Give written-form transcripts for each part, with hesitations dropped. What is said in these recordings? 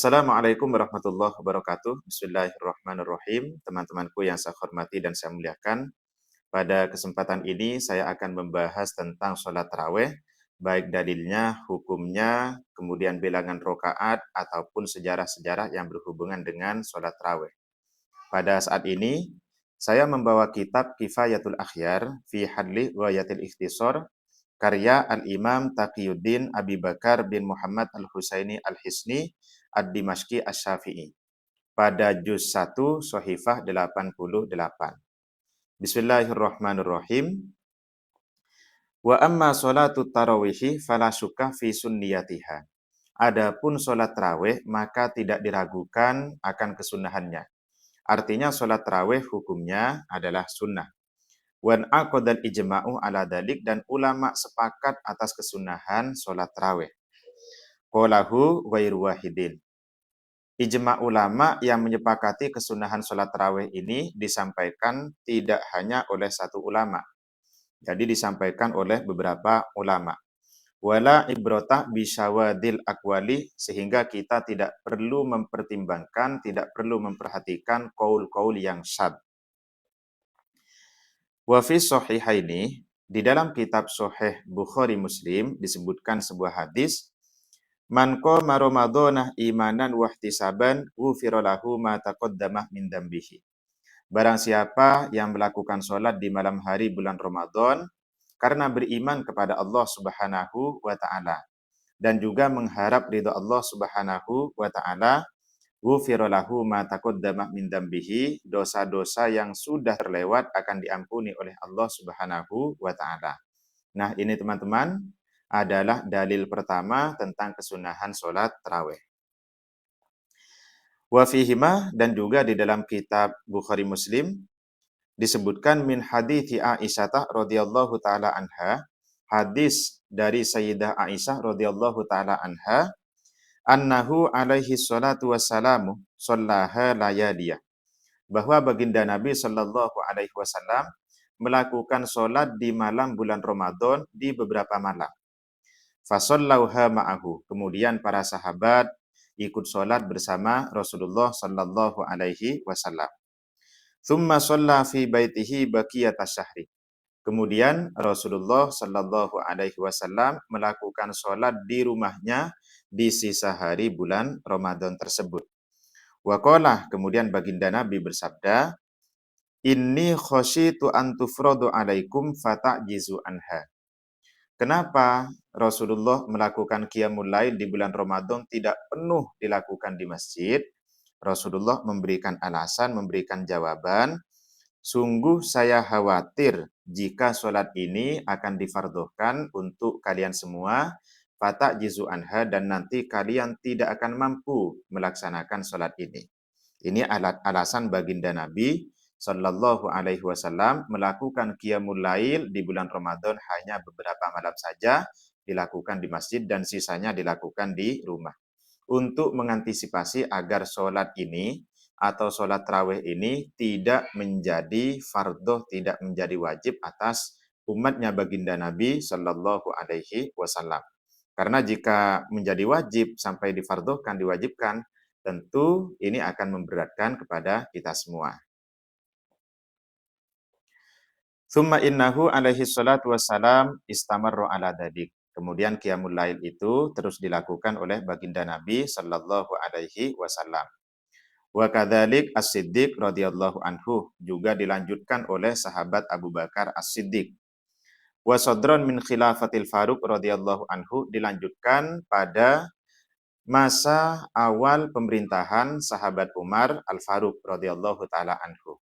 Assalamualaikum warahmatullahi wabarakatuh. Bismillahirrahmanirrahim. Teman-temanku yang saya hormati dan saya muliakan. Pada kesempatan ini saya akan membahas tentang sholat taraweh, baik dalilnya, hukumnya, kemudian bilangan rokaat, ataupun sejarah-sejarah yang berhubungan dengan sholat taraweh. Pada saat ini, saya membawa kitab Kifayatul Akhyar fi Hadli Ghayatil Ikhtisar, karya Al-Imam Taqiyuddin Abi Bakar bin Muhammad Al-Husaini Al-Hisni Ad-Dimashqi Asy-Syafi'i pada juz 1 Shahifah 88. Bismillahirrahmanirrahim. Wa amma sholatu tarawihi fala syukka fi sunniyatiha. Adapun sholat tarawih maka tidak diragukan akan kesunahannya. Artinya sholat tarawih hukumnya adalah sunnah. Wan aqdal ijma'u ala dalik, dan ulama sepakat atas kesunahan sholat tarawih. Qalahu ghairu wahidin. Ijma ulama yang menyepakati kesunahan sholat tarawih ini disampaikan tidak hanya oleh satu ulama. Jadi disampaikan oleh beberapa ulama. Wala ibrotah bisyawadil akwali, sehingga kita tidak perlu mempertimbangkan, tidak perlu memperhatikan qaul-qaul yang syadz. Wa fi shahihaini, di dalam kitab Sahih Bukhari Muslim disebutkan sebuah hadis, man qama ramadhanah imanan wa ihtisaban ghufira lahu ma taqaddama min dambihi. Barang siapa yang melakukan sholat di malam hari bulan Ramadan karena beriman kepada Allah Subhanahu wa taala dan juga mengharap ridha Allah Subhanahu wa taala, ghufira lahu ma taqaddama min dambihi, dosa-dosa yang sudah terlewat akan diampuni oleh Allah Subhanahu wa taala. Nah, ini teman-teman adalah dalil pertama tentang kesunahan sholat tarawih. Wa fihima, dan juga di dalam kitab Bukhari Muslim disebutkan min hadithi Aisyah radhiyallahu taala anha, hadis dari Sayyidah Aisyah radhiyallahu taala anha, annahu alaihi salatu wassalamu shallaha layaliyah, bahwa baginda Nabi sallallahu alaihi wasallam melakukan sholat di malam bulan Ramadan di beberapa malam. Fasallauha ma'ahu, kemudian para sahabat ikut sholat bersama Rasulullah sallallahu alaihi wasallam. Tsumma shalla fi baitihi baqiyata syahri. Kemudian Rasulullah sallallahu alaihi wasallam melakukan sholat di rumahnya di sisa hari bulan Ramadan tersebut. Wa qala, kemudian baginda Nabi bersabda, inni khasyitu an tufradu alaikum fata'jizu anha. Kenapa Rasulullah melakukan qiyamul lail di bulan Ramadan tidak penuh dilakukan di masjid? Rasulullah memberikan alasan, memberikan jawaban, sungguh saya khawatir jika sholat ini akan difardhukan untuk kalian semua, fata'jizu anha, dan nanti kalian tidak akan mampu melaksanakan sholat ini. Ini alasan baginda Nabi Sallallahu Alaihi Wasallam melakukan qiyamul lail di bulan Ramadan hanya beberapa malam saja dilakukan di masjid dan sisanya dilakukan di rumah. Untuk mengantisipasi agar sholat ini atau sholat tarawih ini tidak menjadi fardhu, tidak menjadi wajib atas umatnya baginda Nabi Sallallahu Alaihi Wasallam. Karena jika menjadi wajib sampai difardhukan, diwajibkan, tentu ini akan memberatkan kepada kita semua. Tsumma innahu alaihi salatu wassalam istamarru ala dadik. Kemudian qiyamul lail itu terus dilakukan oleh baginda Nabi sallallahu alaihi wasallam. Wa kadzalik As-Siddiq radhiyallahu anhu, juga dilanjutkan oleh sahabat Abu Bakar As-Siddiq. Wa sadran min khilafatil Faruq radhiyallahu anhu, dilanjutkan pada masa awal pemerintahan sahabat Umar Al-Faruq radhiyallahu taala anhu.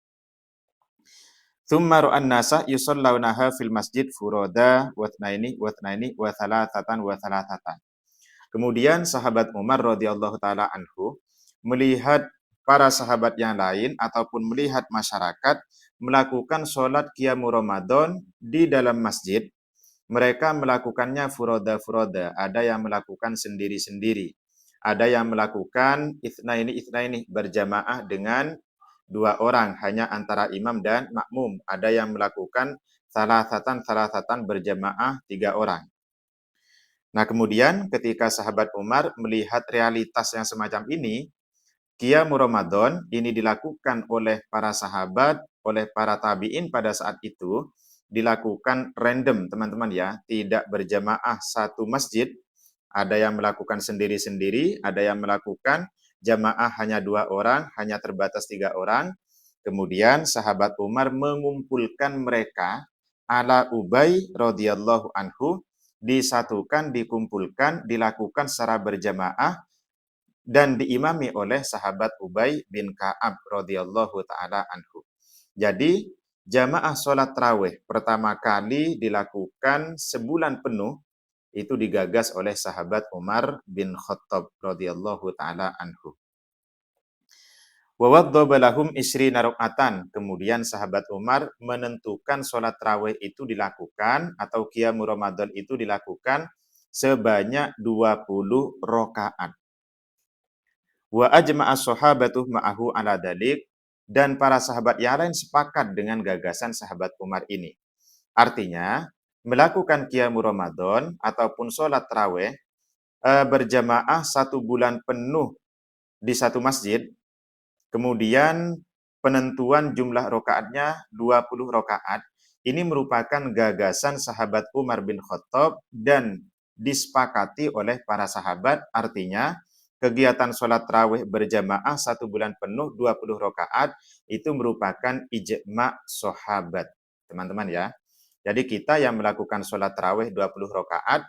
Tsumma ra'an nasa yusallaunaha fil masjid furoda wa tsnaini wa thalathatan wa thalathatan. Kemudian sahabat Umar radhiyallahu taala anhu melihat para sahabat yang lain ataupun melihat masyarakat melakukan sholat qiyamul Ramadan di dalam masjid. Mereka melakukannya furoda-furoda, ada yang melakukan sendiri-sendiri, ada yang melakukan itsnaini berjamaah dengan dua orang, hanya antara imam dan makmum. Ada yang melakukan salasatan berjamaah 3 orang. Nah, kemudian ketika sahabat Umar melihat realitas yang semacam ini, Qiyamu Ramadan ini dilakukan oleh para sahabat, oleh para tabi'in pada saat itu, dilakukan random, teman-teman ya, tidak berjamaah satu masjid. Ada yang melakukan sendiri-sendiri, ada yang melakukan jamaah hanya 2 orang, hanya terbatas 3 orang. Kemudian sahabat Umar mengumpulkan mereka ala Ubay radhiyallahu anhu, disatukan, dikumpulkan, dilakukan secara berjamaah dan diimami oleh sahabat Ubay bin Ka'ab radhiyallahu taala anhu. Jadi jamaah sholat tarawih pertama kali dilakukan sebulan penuh itu digagas oleh sahabat Umar bin Khattab radhiyallahu taala anhu. Wa waddaba lahum isrina rakaatan. Kemudian sahabat Umar menentukan sholat tarawih itu dilakukan atau qiyamul Ramadan itu dilakukan sebanyak 20 rakaat. Wa ajma'a sahabatu ma'ahu ala dalik, dan para sahabat yang lain sepakat dengan gagasan sahabat Umar ini. Artinya, melakukan qiyamul Ramadan ataupun sholat tarawih berjamaah 1 bulan penuh di satu masjid, kemudian penentuan jumlah rakaatnya 20 rakaat, ini merupakan gagasan sahabat Umar bin Khattab dan disepakati oleh para sahabat. Artinya, kegiatan sholat tarawih berjamaah 1 bulan penuh 20 rakaat itu merupakan ijma' sahabat, teman-teman ya. Jadi kita yang melakukan sholat tarawih 20 rakaat,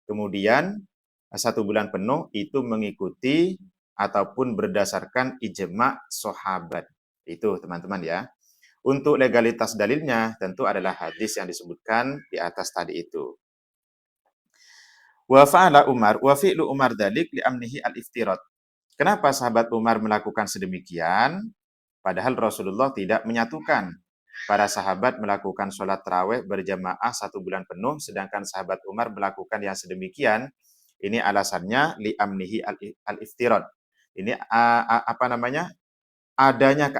kemudian 1 bulan penuh itu mengikuti ataupun berdasarkan ijma' sahabat. Itu teman-teman ya. Untuk legalitas dalilnya tentu adalah hadis yang disebutkan di atas tadi itu. Wa fa'ala Umar wa fi'lu Umar dalik li amnihi al-iftirat. Kenapa sahabat Umar melakukan sedemikian? Padahal Rasulullah tidak menyatukan. Para sahabat melakukan sholat tarawih berjamaah 1 bulan penuh, sedangkan sahabat Umar melakukan yang sedemikian. Ini alasannya li amnihi al-iftirat. Ini apa namanya? Adanya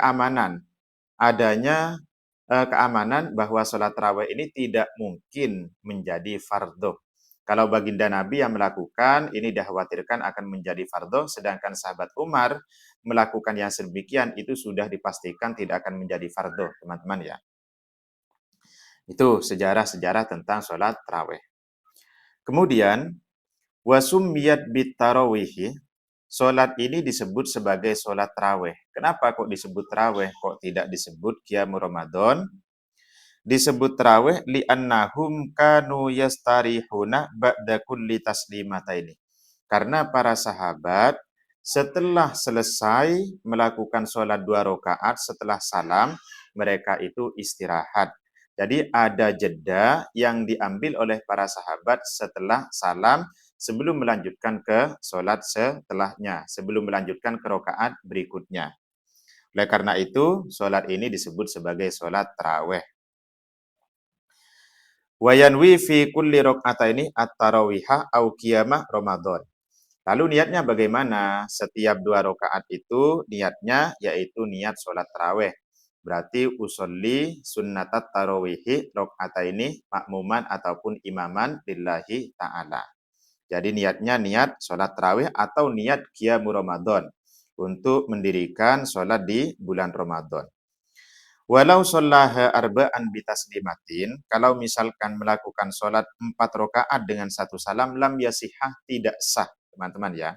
keamanan bahwa sholat tarawih ini tidak mungkin menjadi fardhu. Kalau baginda Nabi yang melakukan, ini dikhawatirkan akan menjadi fardhu, sedangkan sahabat Umar melakukan yang sedemikian, itu sudah dipastikan tidak akan menjadi fardhu, teman-teman ya. Itu sejarah-sejarah tentang sholat tarawih. Kemudian, wasummiyat bitarawihi, sholat ini disebut sebagai sholat tarawih. Kenapa kok disebut tarawih? Kok tidak disebut qiyamul Ramadan? Disebut tarawih li'annahum kanu yastarihuna ba'da kulli taslimataini. Karena para sahabat setelah selesai melakukan sholat 2 rakaat setelah salam, mereka itu istirahat. Jadi ada jeda yang diambil oleh para sahabat setelah salam sebelum melanjutkan ke sholat setelahnya, sebelum melanjutkan ke rakaat berikutnya. Oleh karena itu, sholat ini disebut sebagai sholat tarawih. Wayanwi fi kulli rakaataini at-tarawiha au qiyamah Ramadan. Lalu niatnya bagaimana? Setiap 2 rakaat itu niatnya yaitu niat sholat tarawih. Berarti usolli sunnatat tarawihi rakaataini makmuman ataupun imaman lillahi ta'ala. Jadi niatnya niat sholat tarawih atau niat qiyamul Ramadan untuk mendirikan sholat di bulan Ramadan. Walau shollaha arba'an bitaslimatin, kalau misalkan melakukan sholat 4 rakaat dengan 1 salam, lam yasihah, tidak sah, teman-teman ya.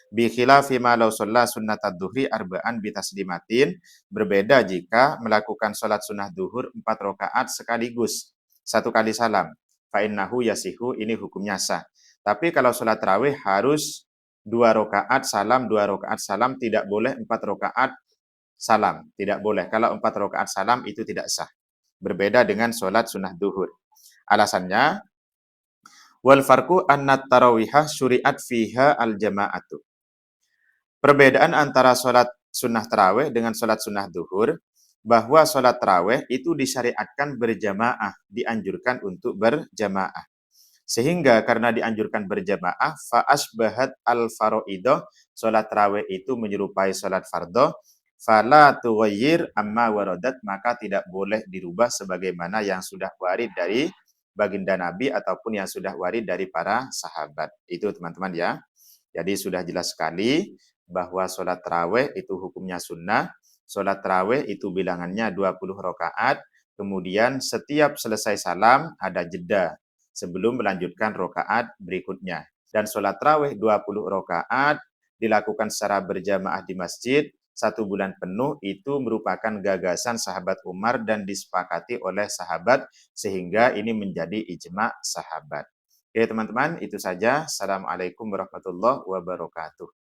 Bi khilafi ma law sholla sunnatad duhri arba'an bitaslimatin, berbeda jika melakukan sholat sunnah duhur 4 rakaat sekaligus, 1 kali salam. Fa innahu yasihu, ini hukumnya sah. Tapi kalau sholat tarawih harus 2 rakaat salam, 2 rakaat salam, tidak boleh 4 rakaat salam, tidak boleh. Kalau 4 rakaat salam itu tidak sah. Berbeda dengan sholat sunnah duhur. Alasannya, wal farqu annat tarawiha syuri'at fiha al jama'atu. Perbedaan antara sholat sunnah tarawih dengan sholat sunnah duhur, bahwa sholat tarawih itu disyariatkan berjamaah, dianjurkan untuk berjamaah. Sehingga karena dianjurkan berjamaah, fa'asbahat al-faro'idoh, sholat tarawih itu menyerupai sholat fardhu, fala tughayyir amma waradat, maka tidak boleh dirubah sebagaimana yang sudah warid dari baginda Nabi ataupun yang sudah warid dari para sahabat. Itu teman-teman ya. Jadi sudah jelas sekali bahwa sholat taraweh itu hukumnya sunnah. Sholat taraweh itu bilangannya 20 rakaat. Kemudian setiap selesai salam ada jeda sebelum melanjutkan rakaat berikutnya. Dan sholat taraweh 20 rakaat dilakukan secara berjamaah di masjid 1 bulan penuh itu merupakan gagasan sahabat Umar dan disepakati oleh sahabat sehingga ini menjadi ijma sahabat. Oke teman-teman, itu saja. Assalamualaikum warahmatullahi wabarakatuh.